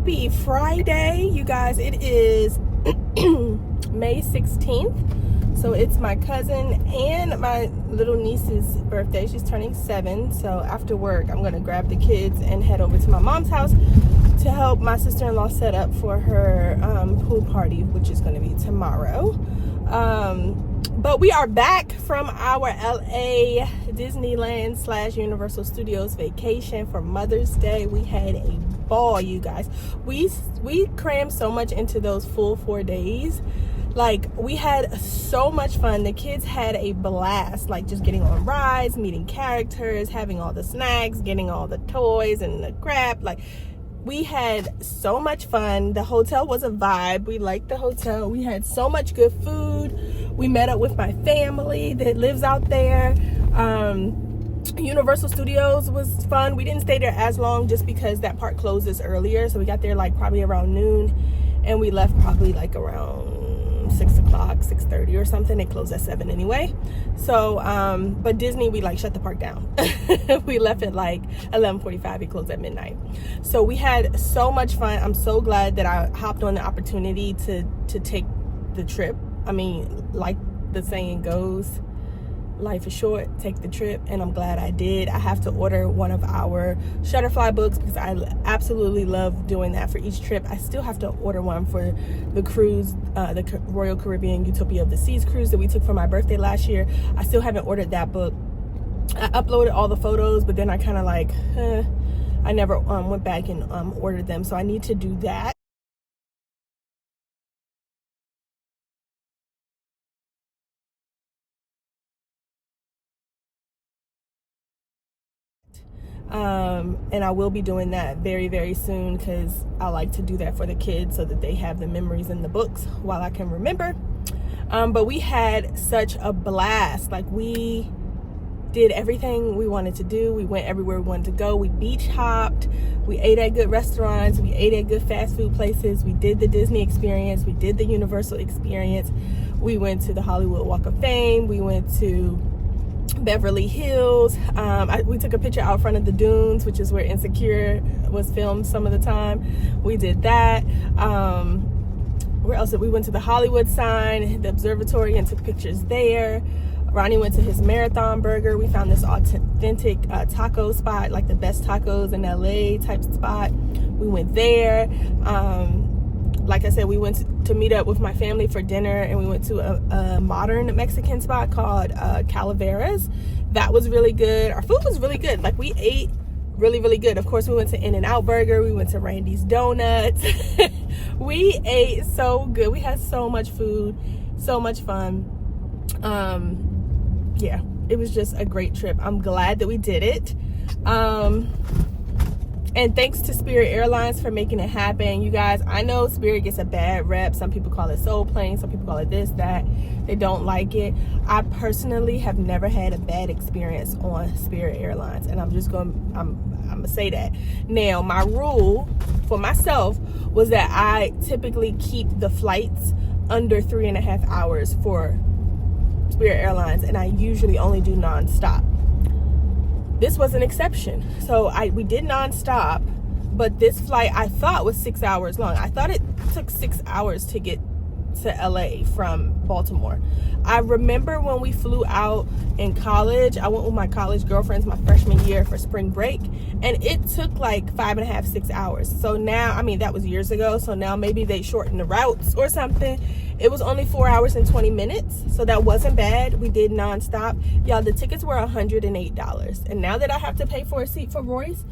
Happy Friday, you guys. It is May 16th, so it's my cousin and my little niece's birthday. She's turning 7, so after work I'm gonna grab the kids and head over to my mom's house to help my sister-in-law set up for her pool party, which is gonna be tomorrow. But we are back from our LA Disneyland / Universal Studios vacation for Mother's Day. We had a ball, you guys. We crammed so much into those full 4 days. Like, we had so much fun. The kids had a blast, like just getting on rides, meeting characters, having all the snacks, getting all the toys and the crap. Like, we had so much fun. The hotel was a vibe. We liked the hotel. We had so much good food. We met up with my family that lives out there. Universal Studios was fun. We didn't stay there as long just because that part closes earlier. So we got there like probably around noon, and we left probably like around 6 o'clock, 6:30 or something. It closed at 7 anyway. So, but Disney, we like shut the park down. We left at like 11:45. It closed at midnight. So we had so much fun. I'm so glad that I hopped on the opportunity to take the trip. I mean, like the saying goes, life is short, take the trip, and I'm glad I did. I have to order one of our Shutterfly books because I absolutely love doing that for each trip. I still have to order one for the cruise, the Royal Caribbean Utopia of the Seas cruise that we took for my birthday last year. I still haven't ordered that book. I uploaded all the photos, but then I kind of like, I never went back and ordered them, so I need to do that. And I will be doing that very, very soon because I like to do that for the kids so that they have the memories in the books while I can remember. But we had such a blast. Like, we did everything we wanted to do. We went everywhere we wanted to go. We beach hopped. We ate at good restaurants. We ate at good fast food places. We did the Disney experience. We did the Universal experience. We went to the Hollywood Walk of Fame. We went to Beverly Hills. We took a picture out front of the dunes, which is where Insecure was filmed some of the time. We did that. Where else? We went to the Hollywood sign, the observatory, and took pictures there. Ronnie went to his Marathon Burger. We found this authentic taco spot, like the best tacos in LA type spot. We went there. Like I said, we went to meet up with my family for dinner, and we went to a modern Mexican spot called Calaveras. That was really good. Our food was really good. Like, we ate really, really good. Of course, we went to In-N-Out Burger. We went to Randy's Donuts. We ate so good. We had so much food, so much fun. Yeah, it was just a great trip. I'm glad that we did it. And thanks to Spirit Airlines for making it happen. You guys, I know Spirit gets a bad rep. Some people call it soul plane. Some people call it this, that. They don't like it. I personally have never had a bad experience on Spirit Airlines. And I'm going to say that. Now, my rule for myself was that I typically keep the flights under 3.5 hours for Spirit Airlines. And I usually only do nonstop. This was an exception. So we did nonstop, but this flight I thought was 6 hours long. I thought it took 6 hours to get to LA from Baltimore. I remember when we flew out in college, I went with my college girlfriends my freshman year for spring break, and it took like 5.5, 6 hours. So now, I mean, that was years ago, so now maybe they shortened the routes or something. It was only 4 hours and 20 minutes, so that wasn't bad. We did nonstop. Y'all, the tickets were $108. And now that I have to pay for a seat for Royce,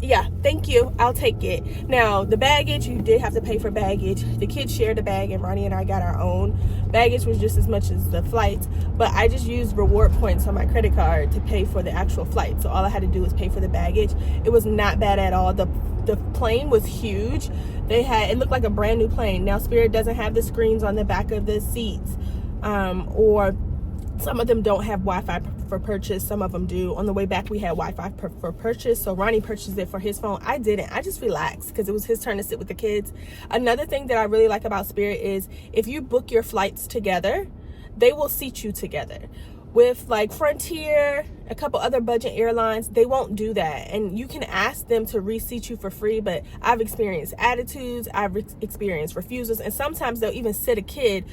yeah, thank you. I'll take it. Now, the baggage, you did have to pay for baggage. The kids shared the bag, and Ronnie and I got our own. Baggage was just as much as the flights, but I just used reward points on my credit card to pay for the actual flight. So all I had to do was pay for the baggage. It was not bad at all. The plane was huge. It looked like a brand new plane. Now, Spirit doesn't have the screens on the back of the seats, or some of them don't have Wi-Fi for purchase. Some of them do. On the way back, we had Wi-Fi for purchase. So Ronnie purchased it for his phone. I didn't. I just relaxed because it was his turn to sit with the kids. Another thing that I really like about Spirit is if you book your flights together, they will seat you together. With like Frontier, a couple other budget airlines, they won't do that. And you can ask them to reseat you for free, but I've experienced attitudes, I've experienced refusals, and sometimes they'll even sit a kid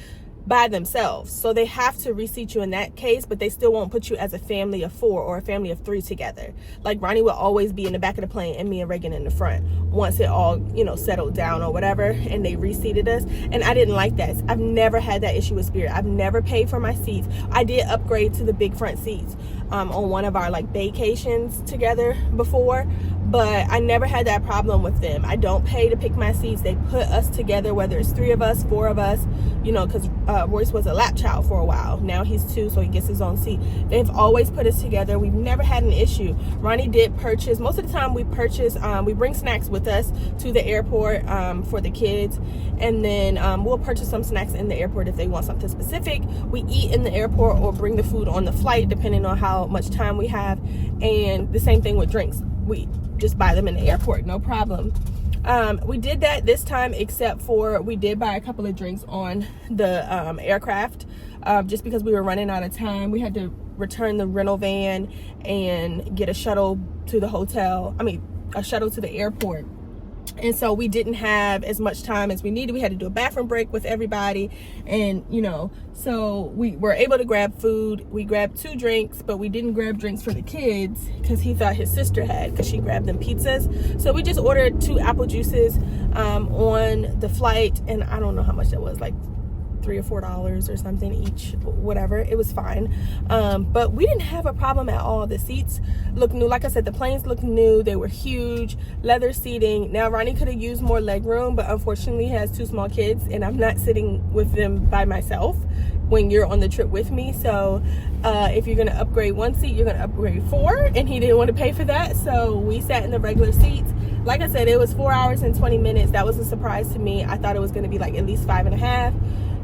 by themselves. So they have to reseat you in that case, but they still won't put you as a family of 4 or a family of 3 together. Like Ronnie will always be in the back of the plane and me and Reagan in the front once it all, settled down or whatever, and they reseated us. And I didn't like that. I've never had that issue with Spirit. I've never paid for my seats. I did upgrade to the big front seats on one of our like vacations together before, but I never had that problem with them. I don't pay to pick my seats. They put us together, whether it's 3 of us, 4 of us, because Royce was a lap child for a while. Now he's 2, so he gets his own seat. They've always put us together. We've never had an issue. Ronnie did purchase, most of the time we purchase, we bring snacks with us to the airport for the kids, and then we'll purchase some snacks in the airport if they want something specific. We eat in the airport or bring the food on the flight depending on how much time we have, and the same thing with drinks. We just buy them in the airport, no problem. We did that this time, except for we did buy a couple of drinks on the aircraft just because we were running out of time. We had to return the rental van and get a shuttle to the hotel. A shuttle to the airport. And so we didn't have as much time as we needed. We had to do a bathroom break with everybody. And, so we were able to grab food. We grabbed 2 drinks, but we didn't grab drinks for the kids because he thought his sister had, because she grabbed them pizzas. So we just ordered 2 apple juices on the flight. And I don't know how much that was, like $3 or $4 or something each, whatever. It was fine. But we didn't have a problem at all. The seats look new. Like I said, the planes look new. They were huge, leather seating. Now Ronnie could have used more leg room, but unfortunately he has 2 small kids and I'm not sitting with them by myself when you're on the trip with me. So if you're gonna upgrade 1 seat, you're gonna upgrade 4, and he didn't want to pay for that, so we sat in the regular seats. Like I said, it was 4 hours and 20 minutes. That was a surprise to me. I thought it was gonna be like at least 5.5.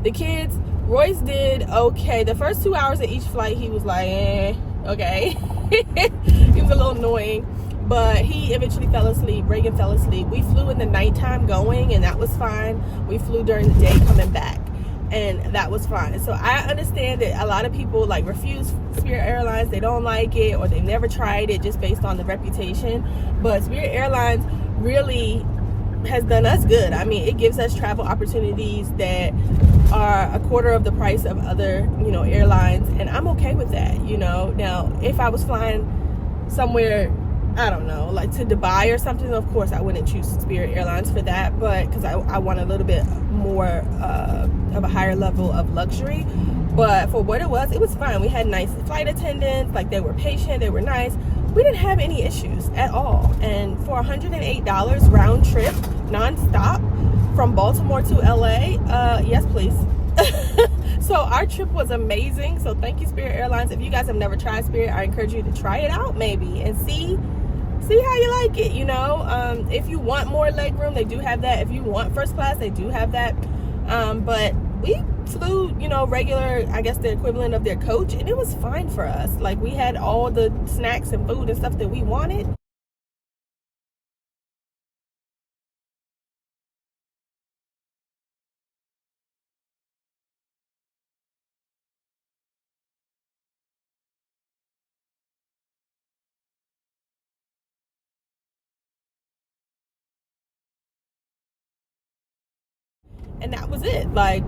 The kids, Royce did okay. The first 2 hours of each flight, he was like, okay. He was a little annoying, but he eventually fell asleep. Reagan fell asleep. We flew in the nighttime going, and that was fine. We flew during the day coming back, and that was fine. So I understand that a lot of people like refuse Spirit Airlines. They don't like it, or they've never tried it just based on the reputation. But Spirit Airlines really has done us good. It gives us travel opportunities that are a quarter of the price of other, airlines, and I'm okay with that. Now if I was flying somewhere, I don't know, like to Dubai or something, of course I wouldn't choose Spirit Airlines for that, but because I want a little bit more of a higher level of luxury. But for what it was fine. We had nice flight attendants, like they were patient, they were nice. We didn't have any issues at all. And for $108 round trip, non-stop from Baltimore to LA, yes please. So our trip was amazing. So thank you, Spirit Airlines. If you guys have never tried Spirit, I encourage you to try it out maybe and see how you like it. If you want more leg room, they do have that. If you want first class, they do have that. But we flew, regular, I guess the equivalent of their coach, and it was fine for us. Like, we had all the snacks and food and stuff that we wanted. And that was it. Like,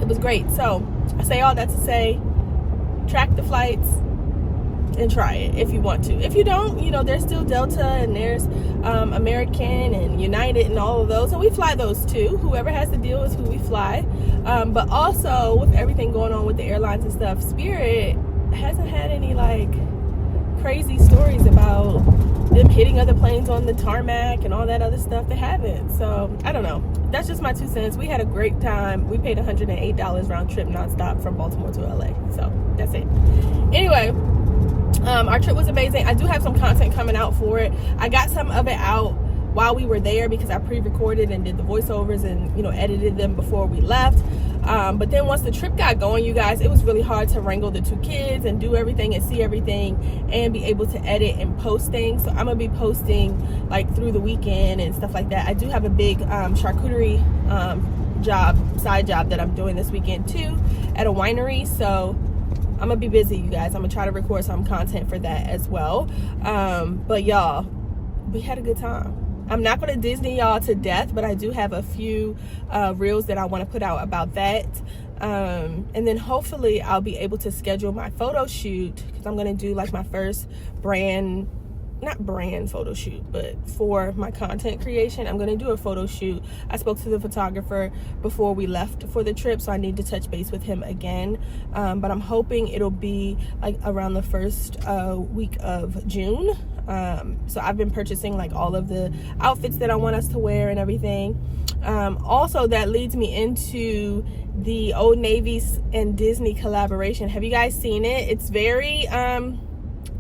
it was great. So I say all that to say, track the flights and try it if you want to. If you don't, there's still Delta and there's American and United and all of those, and we fly those too. Whoever has the deal is who we fly. But also with everything going on with the airlines and stuff, Spirit hasn't had any like crazy stories about them hitting other planes on the tarmac and all that other stuff. They haven't. So I don't know. That's just my 2 cents. We had a great time. We paid $108 round trip nonstop from Baltimore to LA. So that's it. Anyway, our trip was amazing. I do have some content coming out for it. I got some of it out while we were there because I pre-recorded and did the voiceovers and edited them before we left. But then once the trip got going, you guys, it was really hard to wrangle the 2 kids and do everything and see everything and be able to edit and post things. So I'm gonna be posting like through the weekend and stuff like that. I do have a big charcuterie side job that I'm doing this weekend too at a winery. So I'm gonna be busy, you guys. I'm gonna try to record some content for that as well. But y'all, we had a good time. I'm not gonna Disney y'all to death, but I do have a few reels that I want to put out about that. And then hopefully I'll be able to schedule my photo shoot, because I'm gonna do like my first not brand photo shoot, but for my content creation, I'm gonna do a photo shoot. I spoke to the photographer before we left for the trip, so I need to touch base with him again. But I'm hoping it'll be like around the first week of June. So I've been purchasing like all of the outfits that I want us to wear and everything. Also, that leads me into the Old Navy and Disney collaboration. Have you guys seen it? It's very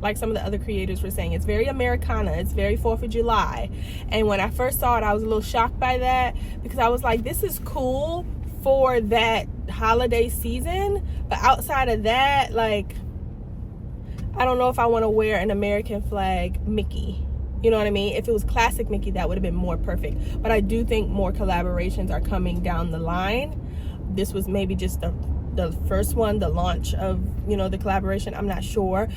like some of the other creators were saying, it's very Americana, it's very 4th of July. And when I first saw it, I was a little shocked by that, because I was like, this is cool for that holiday season, but outside of that, like, I don't know if I want to wear an American flag Mickey. You know what I mean? If it was classic Mickey, that would have been more perfect. But I do think more collaborations are coming down the line. This was maybe just the first one, the launch of, you know, the collaboration. I'm not sure.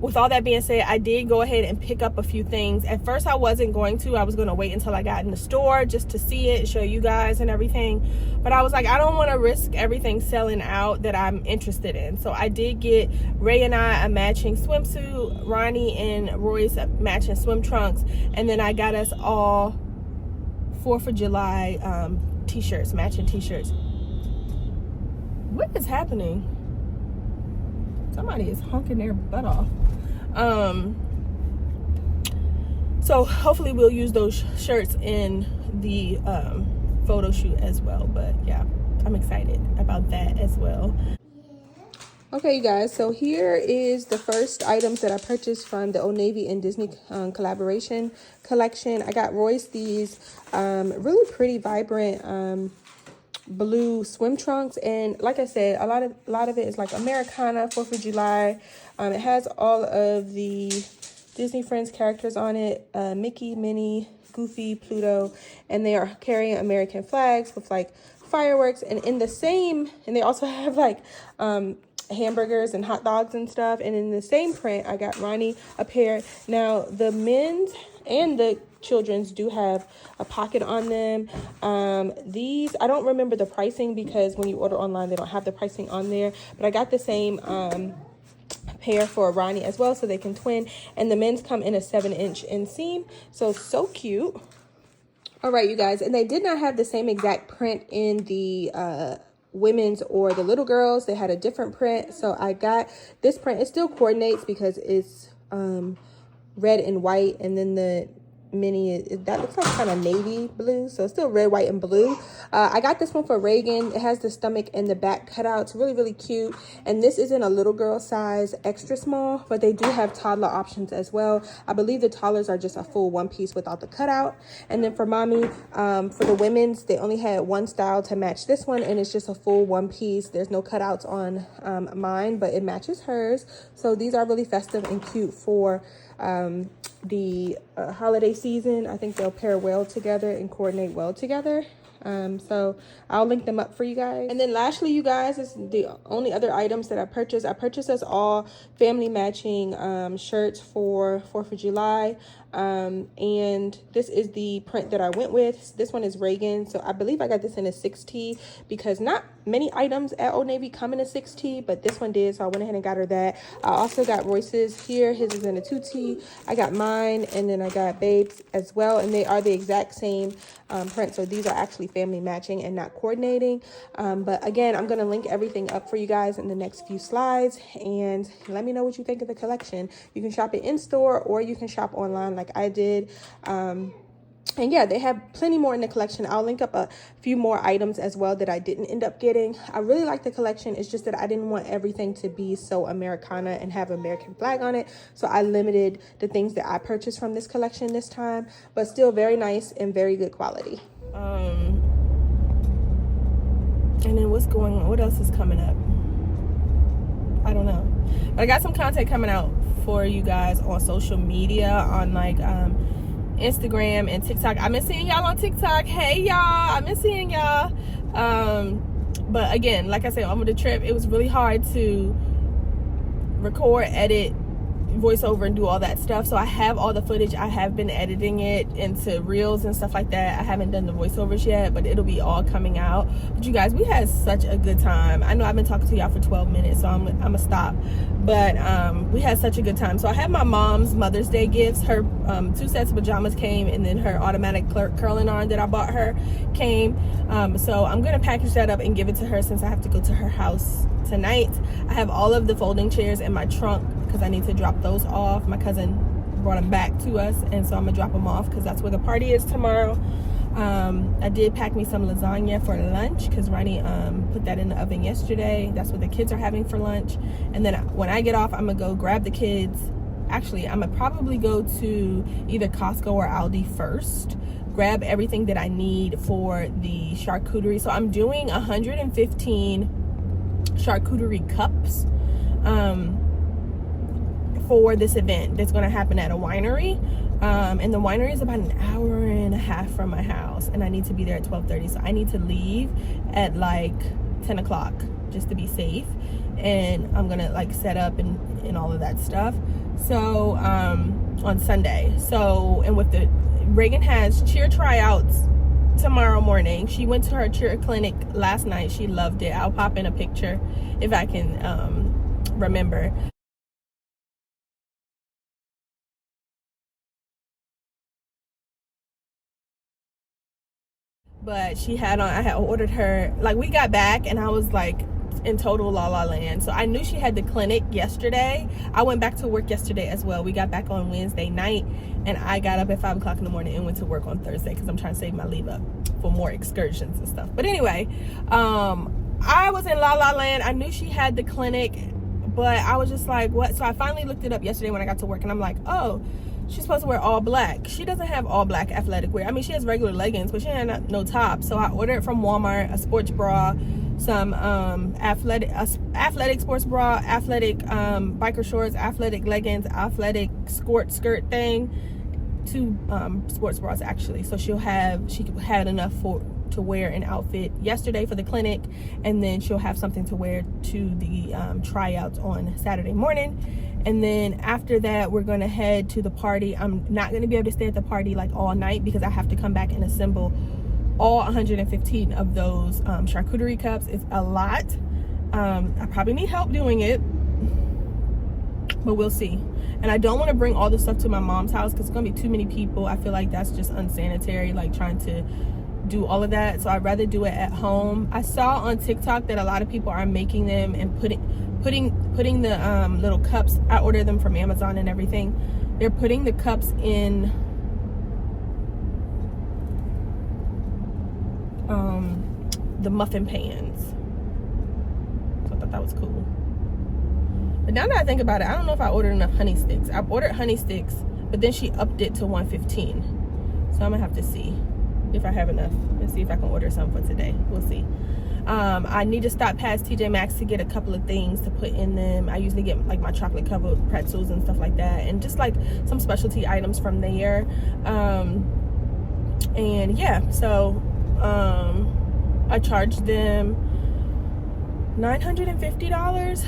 With all that being said, I did go ahead and pick up a few things. At first, I wasn't going to. I was going to wait until I got in the store just to see it, show you guys and everything. But I was like, I don't want to risk everything selling out that I'm interested in. So I did get Ray and I a matching swimsuit, Ronnie and Royce matching swim trunks. And then I got us all 4th of July t-shirts, matching t-shirts. What is happening? Somebody is honking their butt off. So hopefully we'll use those shirts in the photo shoot as well. But yeah, I'm excited about that as well. Okay, you guys, so here is the first items that I purchased from the Old Navy and Disney collaboration collection. I got Royce these really pretty, vibrant blue swim trunks, and like I said, a lot of it is like Americana, 4th of July. It has all of the Disney Friends characters on it, Mickey, Minnie, Goofy, Pluto, and they are carrying American flags with like fireworks, and they also have like hamburgers and hot dogs and stuff. And in the same print, I got Ronnie a pair. Now the men's and the children's do have a pocket on them. These, I don't remember the pricing, because when you order online they don't have the pricing on there, but I got the same pair for Ronnie as well, so they can twin. And the men's come in a 7-inch inseam, so cute. All right, you guys, and they did not have the same exact print in the women's or the little girls. They had a different print, so I got this print. It still coordinates because it's red and white, and then the mini, that looks like kind of navy blue, so it's still red, white, and blue. I got this one for Reagan. It has the stomach and the back cutouts, really cute. And this is in a little girl size, extra small, but they do have toddler options as well. I believe the toddlers are just a full one piece without the cutout. And then for mommy, for the women's, they only had one style to match this one, and it's just a full one piece. There's no cutouts on mine, but it matches hers. So these are really festive and cute for the holiday season. I think they'll pair well together and coordinate well together. So I'll link them up for you guys. And then lastly, you guys, is the only other items that I purchased. I purchased us all family matching shirts for 4th of July. And this is the print that I went with. This one is Reagan. So I believe I got this in a 6T, because not many items at Old Navy come in a 6T, but this one did, so I went ahead and got her that. I also got Royce's here. His is in a 2T. I got mine, and then I got Babe's as well, and they are the exact same print. So these are actually family matching and not coordinating. But again, I'm going to link everything up for you guys in the next few slides, and let me know what you think of the collection. You can shop it in store, or you can shop online like I did. And yeah, they have plenty more in the collection. I'll link up a few more items as well that I didn't end up getting. I really like the collection. It's just that I didn't want everything to be so Americana and have American flag on it. So I limited the things that I purchased from this collection this time, but still very nice and very good quality. And then what's going on? What else is coming up? I don't know. But I got some content coming out for you guys on social media, on like Instagram and TikTok. I've been seeing y'all on TikTok. Hey y'all, I've been seeing y'all. But again, like I said, over the trip, it was really hard to record, edit, voiceover, and do all that stuff. So I have all the footage. I have been editing it into reels and stuff like that. I haven't done the voiceovers yet, but it'll be all coming out. But you guys, we had such a good time. I know I've been talking to y'all for 12 minutes, so I'm gonna stop. But we had such a good time. So I had my mom's Mother's Day gifts. Her 2 sets of pajamas came, and then her automatic curling iron that I bought her came. So I'm gonna package that up and give it to her since I have to go to her house tonight. I have all of the folding chairs in my trunk because I need to drop those off. My cousin brought them back to us, and so I'm gonna drop them off because that's where the party is tomorrow. I did pack me some lasagna for lunch because Ronnie put that in the oven yesterday. That's what the kids are having for lunch. And then when I get off, I'm gonna go grab the kids. Actually, I'm gonna probably go to either Costco or Aldi first, grab everything that I need for the charcuterie. So I'm doing 115 charcuterie cups for this event that's going to happen at a winery, and the winery is about an hour and a half from my house, and I need to be there at 12:30. So I need to leave at like 10 o'clock just to be safe, and I'm gonna like set up and all of that stuff. So on Sunday. So, and with the Reagan has cheer tryouts tomorrow morning. She went to her cheer clinic last night. She loved it. I'll pop in a picture if I can remember. But she had on, I had ordered her, like we got back and I was like in total la la land. So I knew she had the clinic yesterday. I went back to work yesterday as well. We got back on Wednesday night, and I got up at 5 o'clock in the morning and went to work on Thursday because I'm trying to save my leave up for more excursions and stuff. But anyway, I was in la la land. I knew she had the clinic, but I was just like, what? So I finally looked it up yesterday when I got to work, and I'm like, oh, she's supposed to wear all black. She doesn't have all black athletic wear. I mean, she has regular leggings, but she had no top. So I ordered from Walmart a sports bra, some athletic sports bra, athletic biker shorts, athletic leggings, athletic skirt thing, 2 sports bras actually. So she had enough to wear an outfit yesterday for the clinic, and then she'll have something to wear to the tryouts on Saturday morning. And then after that, we're gonna head to the party. I'm not gonna be able to stay at the party like all night because I have to come back and assemble all 115 of those charcuterie cups. It's a lot. I probably need help doing it, but we'll see. And I don't want to bring all the stuff to my mom's house because it's gonna be too many people. I feel like that's just unsanitary, like trying to do all of that. So I'd rather do it at home. I saw on TikTok that a lot of people are making them and putting the little cups. I ordered them from Amazon and everything. They're putting the cups in the muffin pans. So I thought that was cool. But now that I think about it, I don't know if I ordered enough honey sticks. I ordered honey sticks, but then she upped it to 115. So I'm gonna have to see if I have enough and see if I can order some for today. We'll see. I need to stop past TJ Maxx to get a couple of things to put in them. I usually get like my chocolate covered pretzels and stuff like that, and just like some specialty items from there. And yeah, so I charged them $950,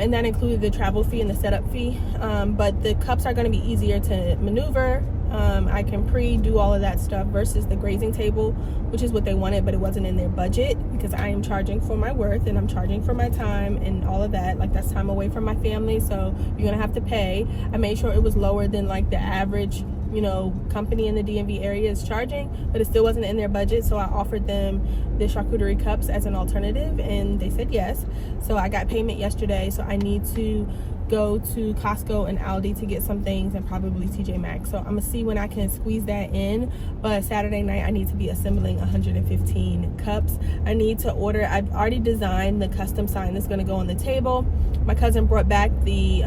and that included the travel fee and the setup fee. But the cups are going to be easier to maneuver. I can pre-do all of that stuff versus the grazing table, which is what they wanted, but it wasn't in their budget because I am charging for my worth and I'm charging for my time and all of that. Like, that's time away from my family, so you're gonna have to pay. I made sure it was lower than like the average, you know, company in the DMV area is charging, but it still wasn't in their budget. So I offered them the charcuterie cups as an alternative, and they said yes. So I got payment yesterday, so I need to go to Costco and Aldi to get some things, and probably TJ Maxx. So I'm gonna see when I can squeeze that in. But Saturday night I need to be assembling 115 cups. I need to order, I've already designed the custom sign that's gonna go on the table. My cousin brought back the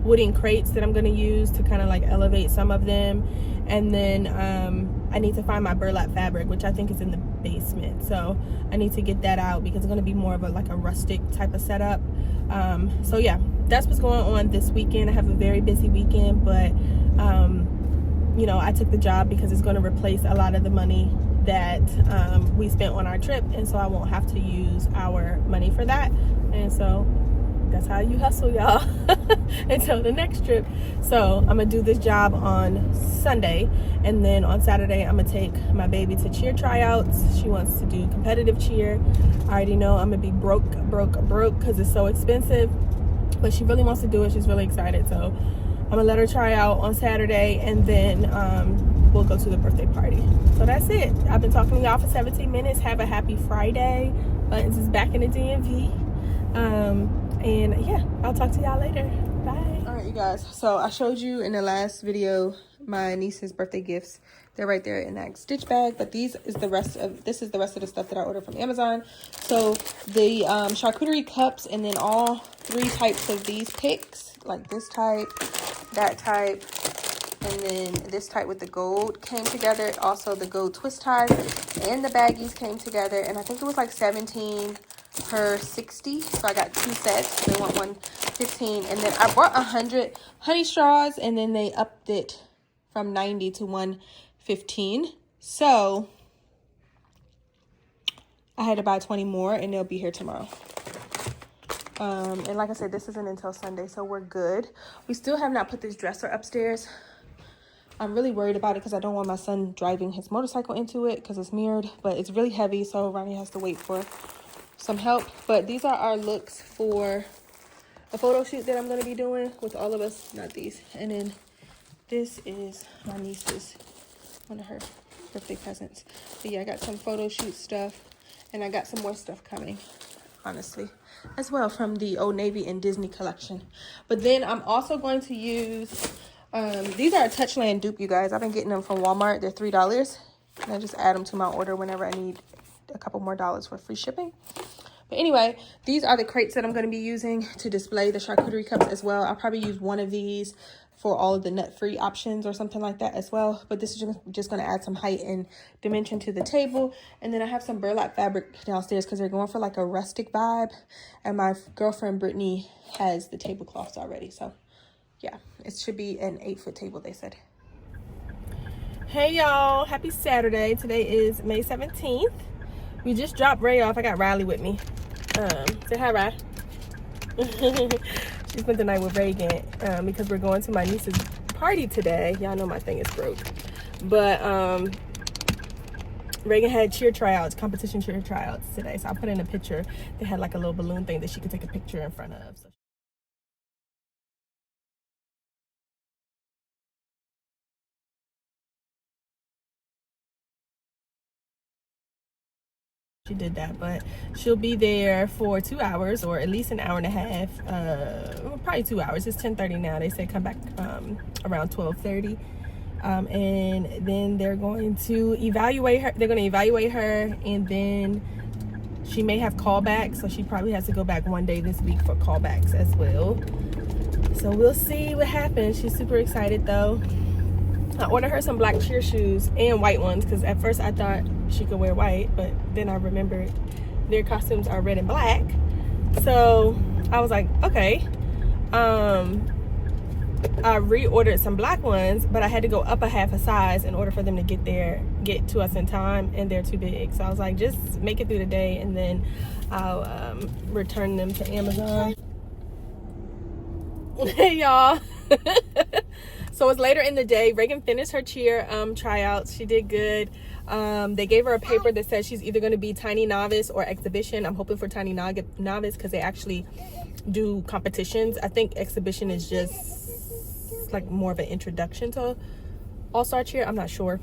wooden crates that I'm gonna use to kind of like elevate some of them. And then I need to find my burlap fabric, which I think is in the basement. So I need to get that out because it's gonna be more of a like a rustic type of setup. So yeah, that's what's going on this weekend. I have a very busy weekend, but you know, I took the job because it's going to replace a lot of the money that we spent on our trip, and so I won't have to use our money for that. And so That's how you hustle, y'all, until the next trip. So I'm gonna do this job on Sunday, and then on Saturday I'm gonna take my baby to cheer tryouts. She wants to do competitive cheer. I already know I'm gonna be broke because it's so expensive, but she really wants to do it. She's really excited, so I'm gonna let her try out on Saturday, and then we'll go to the birthday party. So that's it. I've been talking to y'all for 17 minutes. Have a happy Friday. Buttons is back in the DMV. And yeah, I'll talk to y'all later. Bye. All right, you guys. So I showed you in the last video my niece's birthday gifts. They're right there in that stitch bag. But this is the rest of the stuff that I ordered from Amazon. So the charcuterie cups, and then all 3 types of these picks, like this type, that type, and then this type with the gold came together. Also the gold twist ties and the baggies came together, and I think it was like 17 per 60. So I got 2 sets. They want 115, and then I bought 100 honey straws, and then they upped it from 90 to 115. So I had to buy 20 more, and they'll be here tomorrow. And like I said, this isn't until Sunday, so we're good. We still have not put this dresser upstairs. I'm really worried about it because I don't want my son driving his motorcycle into it because it's mirrored, but it's really heavy, so Ronnie has to wait for some help. But these are our looks for a photo shoot that I'm going to be doing with all of us. Not these. And then this is my niece's, one of her birthday presents. But yeah, I got some photo shoot stuff, and I got some more stuff coming, honestly, as well, from the Old Navy and Disney collection. But then I'm also going to use these are a Touchland dupe, you guys. I've been getting them from Walmart. They're $3, and I just add them to my order whenever I need a couple more dollars for free shipping. But anyway, these are the crates that I'm going to be using to display the charcuterie cups as well. I'll probably use one of these for all of the nut-free options or something like that as well. But this is just going to add some height and dimension to the table. And then I have some burlap fabric downstairs because they're going for like a rustic vibe. And my girlfriend Brittany has the tablecloths already. So yeah, it should be an 8-foot table, they said. Hey y'all, happy Saturday. Today is May 17th. We just dropped Ray off. I got Riley with me. Say hi, Ry. She spent the night with Reagan because we're going to my niece's party today. Y'all know my thing is broke. But Reagan had cheer tryouts, competition cheer tryouts today. So I put in a picture. They had like a little balloon thing that she could take a picture in front of. So she did that, but she'll be there for 2 hours, or at least an hour and a half. Probably 2 hours. It's 10:30 now. They said come back around 12:30, and then they're going to evaluate her. They're going to evaluate her, and then she may have callbacks, so she probably has to go back one day this week for callbacks as well. So we'll see what happens. She's super excited though. I ordered her some black cheer shoes and white ones because at first I thought she could wear white, but then I remembered their costumes are red and black. So I was like, okay. I reordered some black ones, but I had to go up a half a size in order for them to get to us in time, and they're too big. So I was like, just make it through the day, and then I'll return them to Amazon. Hey y'all. So it's later in the day. Reagan finished her cheer tryouts. She did good. They gave her a paper that says she's either going to be tiny novice or exhibition. I'm hoping for tiny novice because they actually do competitions. I think exhibition is just like more of an introduction to all-star cheer. I'm not sure,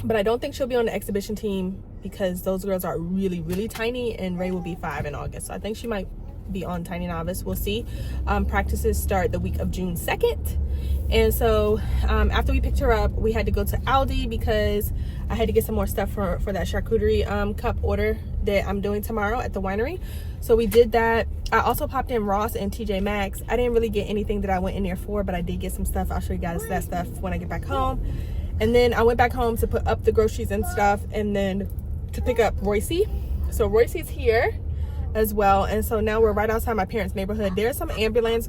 but I don't think she'll be on the exhibition team because those girls are really, really tiny, and Ray will be 5 in August. So I think she might be on tiny novice. We'll see. Practices start the week of June 2nd. And so after we picked her up, we had to go to Aldi because I had to get some more stuff for that charcuterie cup order that I'm doing tomorrow at the winery. So we did that. I also popped in Ross and TJ Maxx. I didn't really get anything that I went in there for, but I did get some stuff. I'll show you guys that stuff when I get back home. And then I went back home to put up the groceries and stuff, and then to pick up Royce. So Royce's here as well. And so now we're right outside my parents' neighborhood. There's some ambulance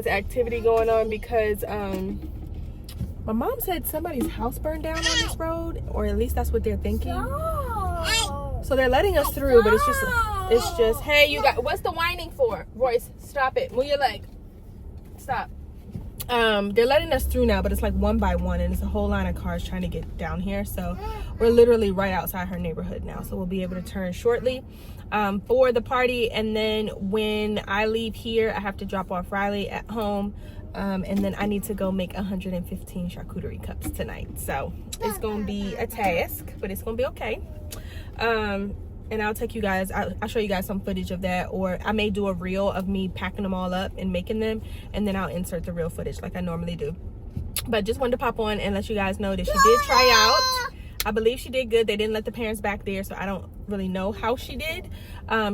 activity going on because my mom said somebody's house burned down on this road, or at least that's what they're thinking. So they're letting us through, but It's just, hey, you got, what's the whining for? Royce, stop it. Move your leg. Stop. They're letting us through now, but it's like one by one, and it's a whole line of cars trying to get down here. So we're literally right outside her neighborhood now, so we'll be able to turn shortly for the party. And then when I leave here, I have to drop off Riley at home, and then I need to go make 115 charcuterie cups tonight. So it's gonna be a task, but it's gonna be okay. And I'll take you guys, I'll show you guys some footage of that, or I may do a reel of me packing them all up and making them, and then I'll insert the real footage like I normally do. But just wanted to pop on and let you guys know that she did try out. I believe she did good. They didn't let the parents back there, so I don't really know how she did.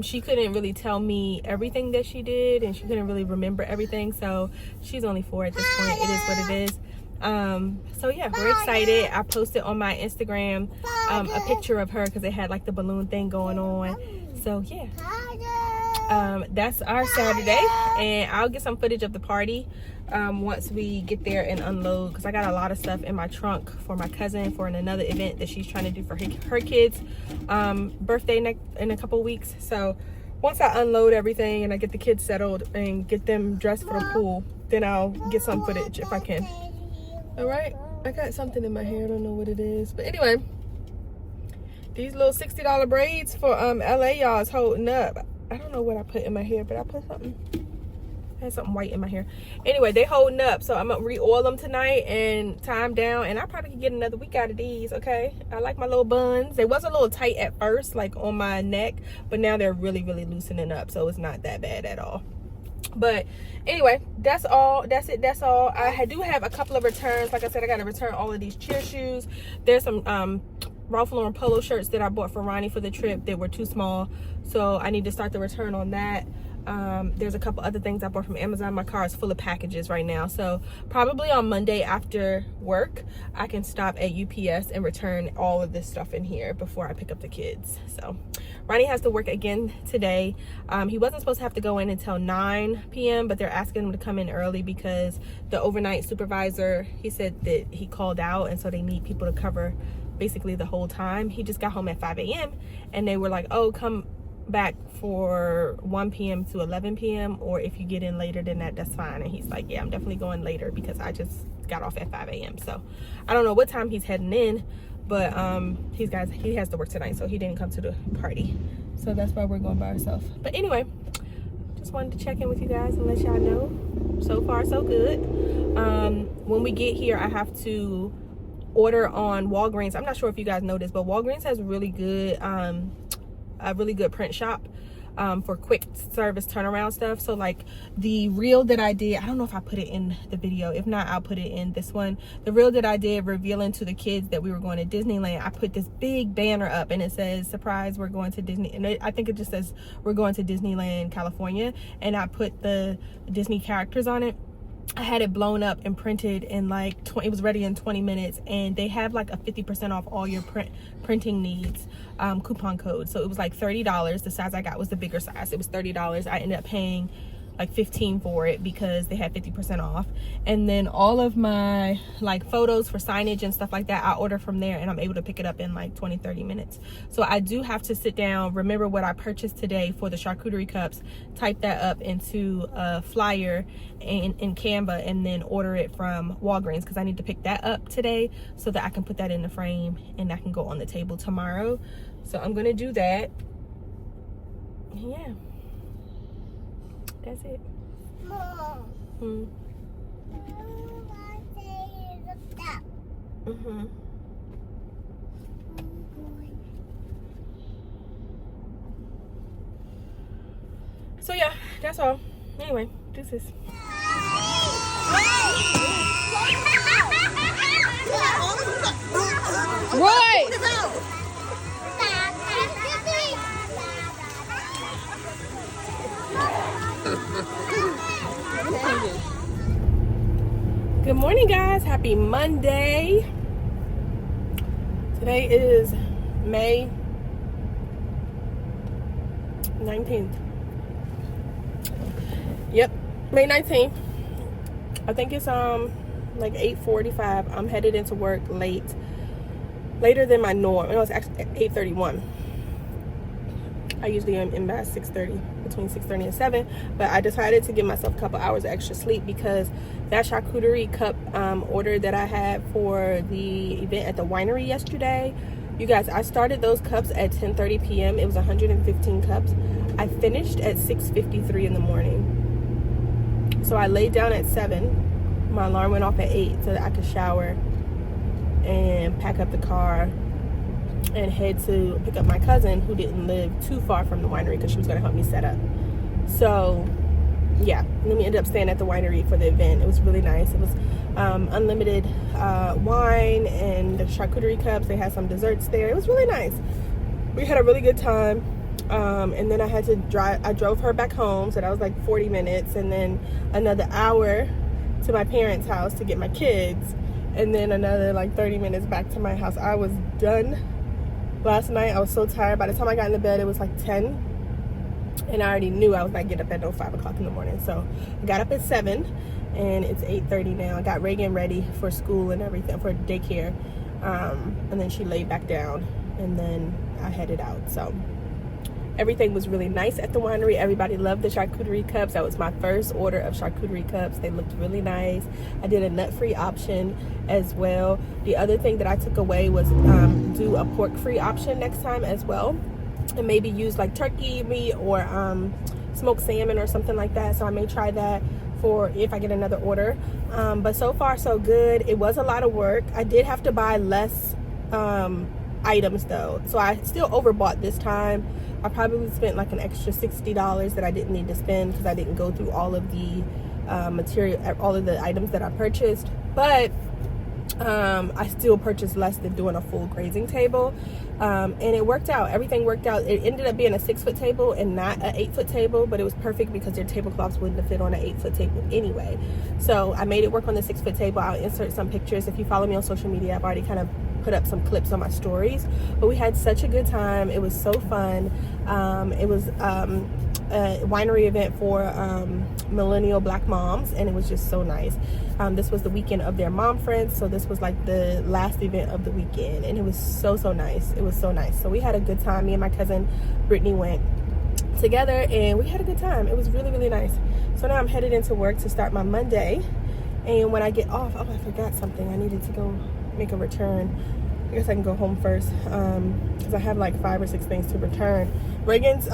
She couldn't really tell me everything that she did, and she couldn't really remember everything, so she's only 4 at this point. It is what it is. So yeah, we're excited. I posted on my Instagram a picture of her because they had like the balloon thing going on. So yeah, that's our Saturday, and I'll get some footage of the party once we get there and unload, because I got a lot of stuff in my trunk for my cousin for another event that she's trying to do for her kids' birthday in a couple weeks. So once I unload everything and I get the kids settled and get them dressed for the pool, then I'll get some footage if I can. All right, I got something in my hair. I don't know what it is, but anyway, these little $60 braids for LA, y'all, is holding up. I don't know what I put in my hair, but I put something. I had something white in my hair. Anyway, they holding up, so I'm gonna re-oil them tonight and tie them down, and I probably could get another week out of these. Okay, I like my little buns. They was a little tight at first, like on my neck, but now they're really loosening up, so it's not that bad at all. But anyway, that's all. That's it. That's all. I do have a couple of returns. Like I said, I got to return all of these cheer shoes. There's some Ralph Lauren polo shirts that I bought for Ronnie for the trip that were too small, so I need to start the return on that. There's a couple other things I bought from Amazon. My car is full of packages right now, so probably on Monday after work I can stop at UPS and return all of this stuff in here before I pick up the kids. So Ronnie has to work again today. He wasn't supposed to have to go in until 9 p.m. but they're asking him to come in early because the overnight supervisor, he said that he called out, and so they need people to cover basically the whole time. He just got home at 5 a.m. and they were like, oh, come back for 1 p.m. to 11 p.m. or if you get in later than that, that's fine. And he's like, yeah, I'm definitely going later because I just got off at 5 a.m. So I don't know what time he's heading in, but he has to work tonight, so he didn't come to the party, so that's why we're going by ourselves. But anyway, just wanted to check in with you guys and let y'all know. So far so good. When we get here, I have to order on Walgreens. I'm not sure if you guys know this, but Walgreens has really good a really good print shop for quick service turnaround stuff. So like the reel that I did, I don't know if I put it in the video, if not I'll put it in this one. The reel that I did revealing to the kids that we were going to Disneyland, I put this big banner up and it says, surprise, we're going to Disney, and I think it just says we're going to Disneyland California, and I put the Disney characters on it. I had it blown up and printed in like it was ready in 20 minutes, and they have like a 50% off all your printing needs coupon code. So it was like $30. The size I got was the bigger size. It was $30. I ended up paying like $15 for it because they had 50% off. And then all of my like photos for signage and stuff like that, I order from there, and I'm able to pick it up in like 20-30 minutes. So I do have to sit down, remember what I purchased today for the charcuterie cups, type that up into a flyer in Canva, and then order it from Walgreens because I need to pick that up today so that I can put that in the frame and that can go on the table tomorrow. So I'm gonna do that. Yeah, that's it. Mom. So yeah, that's all. Anyway, this is Roy. Good morning, guys. Happy Monday. Today is May 19th. Yep, May 19th. I think it's like 8:45. I'm headed into work later than my norm. It was actually 8:31. I usually am in by 6:30, between 6:30 and 7, but I decided to give myself a couple hours of extra sleep because that charcuterie cup order that I had for the event at the winery yesterday, you guys, I started those cups at 10:30 p.m. It was 115 cups. I finished at 6:53 in the morning. So I laid down at 7. My alarm went off at 8 so that I could shower and pack up the car and head to pick up my cousin who didn't live too far from the winery because she was going to help me set up. So yeah, and then we ended up staying at the winery for the event. It was really nice. It was unlimited wine and the charcuterie cups. They had some desserts there. It was really nice. We had a really good time. And then I had to drive. I drove her back home, so that was like 40 minutes, and then another hour to my parents' house to get my kids, and then another like 30 minutes back to my house. I was done last night. I was so tired. By the time I got into bed, it was like 10, and I already knew I was not get up at 5 o'clock in the morning. So I got up at 7, and it's 8:30 now. I got Reagan ready for school and everything, for daycare, and then she laid back down, and then I headed out. So everything was really nice at the winery. Everybody loved the charcuterie cups. That was my first order of charcuterie cups. They looked really nice. I did a nut-free option as well. The other thing that I took away was do a pork-free option next time as well, and maybe use like turkey meat or smoked salmon or something like that. So I may try that for if I get another order. But so far so good. It was a lot of work. I did have to buy less items though, so I still overbought this time. I probably spent like an extra $60 that I didn't need to spend because I didn't go through all of the material, all of the items that I purchased, but I still purchased less than doing a full grazing table, and it worked out. Everything worked out. It ended up being a 6-foot table and not an 8-foot table, but it was perfect because their tablecloths wouldn't have fit on an 8-foot table anyway. So I made it work on the 6-foot table. I'll insert some pictures. If you follow me on social media, I've already kind of put up some clips on my stories, but we had such a good time. It was so fun. It was a winery event for millennial black moms, and it was just so nice. This was the weekend of their mom friends, so this was like the last event of the weekend, and it was so nice. It was so nice. So we had a good time. Me and my cousin Brittany went together, and we had a good time. It was really nice. So now I'm headed into work to start my Monday, and when I get off, oh, I forgot something. I needed to go make a return. I guess I can go home first because I have like 5 or 6 things to return. Reagan's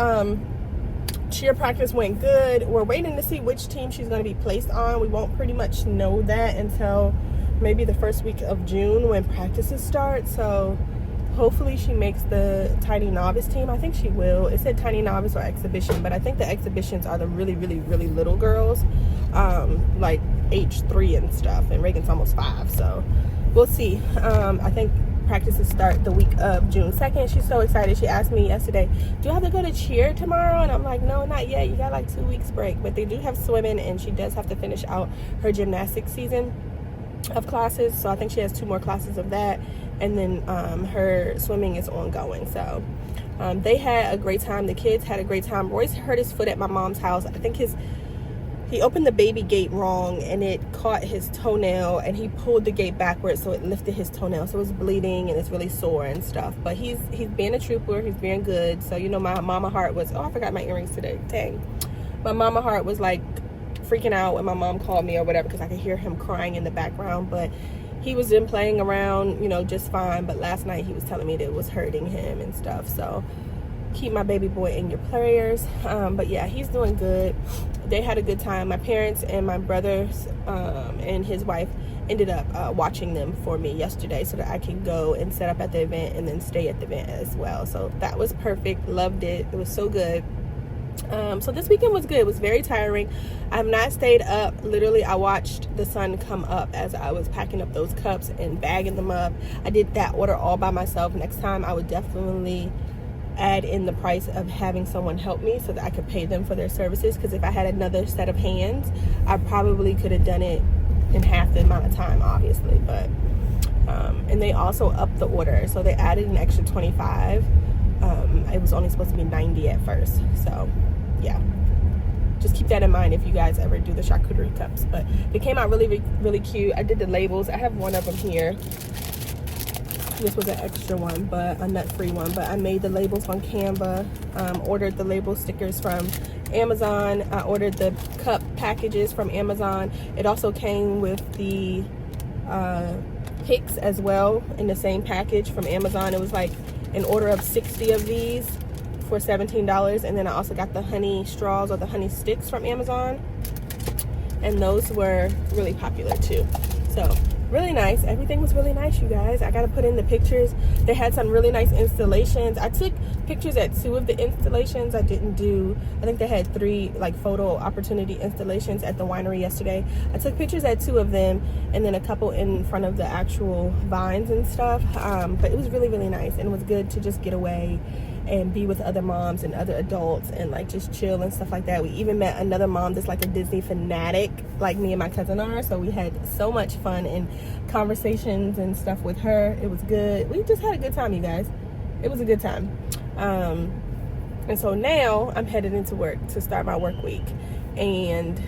cheer practice went good. We're waiting to see which team she's going to be placed on. We won't pretty much know that until maybe the first week of June when practices start. So hopefully she makes the tiny novice team. I think she will. It said tiny novice or exhibition, but I think the exhibitions are the really little girls, like age 3 and stuff, and Reagan's almost 5, so we'll see. I think practices start the week of June 2nd. She's so excited. She asked me yesterday, do I have to go to cheer tomorrow? And I'm like, no, not yet. You got like 2 weeks break. But they do have swimming, and she does have to finish out her gymnastics season of classes. So I think she has 2 more classes of that. And then her swimming is ongoing. So they had a great time. The kids had a great time. Royce hurt his foot at my mom's house. I think he opened the baby gate wrong, and it caught his toenail, and he pulled the gate backwards, so it lifted his toenail, so it was bleeding and it's really sore and stuff. But he's being a trooper. He's being good. So you know, my mama heart was, oh, I forgot my earrings today, dang. My mama heart was like freaking out when my mom called me or whatever, because I could hear him crying in the background. But he was in playing around, you know, just fine. But last night he was telling me that it was hurting him and stuff. So keep my baby boy in your prayers. But yeah, he's doing good. They had a good time. My parents and my brothers and his wife ended up watching them for me yesterday so that I can go and set up at the event and then stay at the event as well. So that was perfect. Loved it. It was so good. So this weekend was good. It was very tiring. I have not stayed up. Literally, I watched the sun come up as I was packing up those cups and bagging them up. I did that order all by myself. Next time I would definitely add in the price of having someone help me so that I could pay them for their services, because if I had another set of hands, I probably could have done it in half the amount of time, obviously. But and they also upped the order, so they added an extra 25. It was only supposed to be 90 at first, so yeah, just keep that in mind if you guys ever do the charcuterie cups. But they came out really cute. I did the labels. I have one of them here. This was an extra one, but a nut-free one. But I made the labels on Canva, ordered the label stickers from Amazon. I ordered the cup packages from Amazon. It also came with the picks as well in the same package from Amazon. It was like an order of 60 of these for $17. And then I also got the honey straws or the honey sticks from Amazon. And those were really popular too. So really nice. Everything was really nice, you guys. I got to put in the pictures. They had some really nice installations. I took pictures at 2 of the installations. I didn't do, I think they had 3 like photo opportunity installations at the winery yesterday. I took pictures at 2 of them and then a couple in front of the actual vines and stuff. But it was really, really nice, and it was good to just get away and be with other moms and other adults and like just chill and stuff like that. We even met another mom that's like a Disney fanatic like me and my cousin are, so we had so much fun and conversations and stuff with her. It was good. We just had a good time, you guys. It was a good time. And so now I'm headed into work to start my work week, and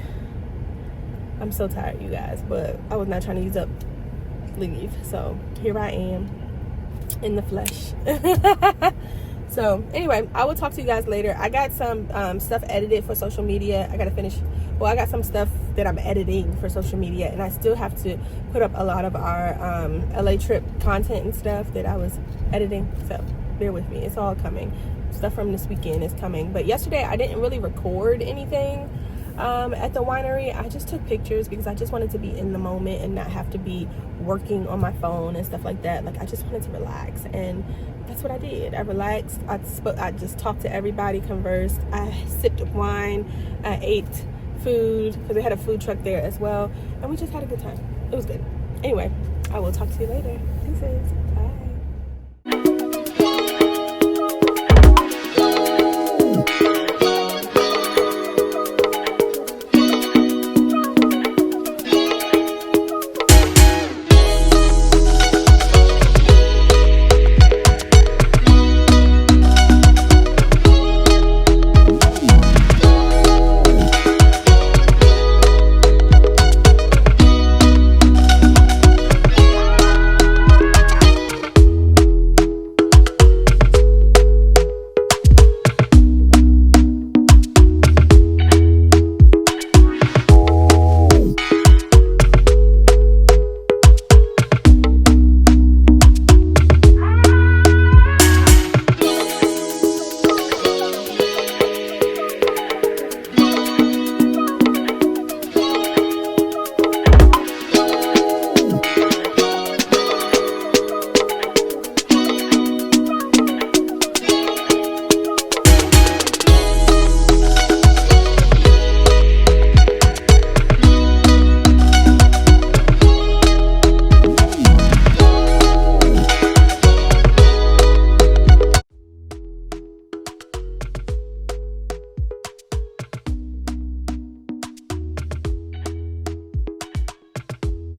I'm so tired, you guys, but I was not trying to use up leave, so here I am in the flesh. So anyway, I will talk to you guys later. I got some stuff edited for social media. I gotta finish, well, I got some stuff that I'm editing for social media, and I still have to put up a lot of our LA trip content and stuff that I was editing, so bear with me. It's all coming. Stuff from this weekend is coming. But yesterday I didn't really record anything at the winery. I just took pictures because I just wanted to be in the moment and not have to be working on my phone and stuff like that. Like, I just wanted to relax, and that's what I did. I relaxed. I just talked to everybody, conversed. I sipped wine. I ate food because they had a food truck there as well, and we just had a good time. It was good. Anyway, I will talk to you later. Peace.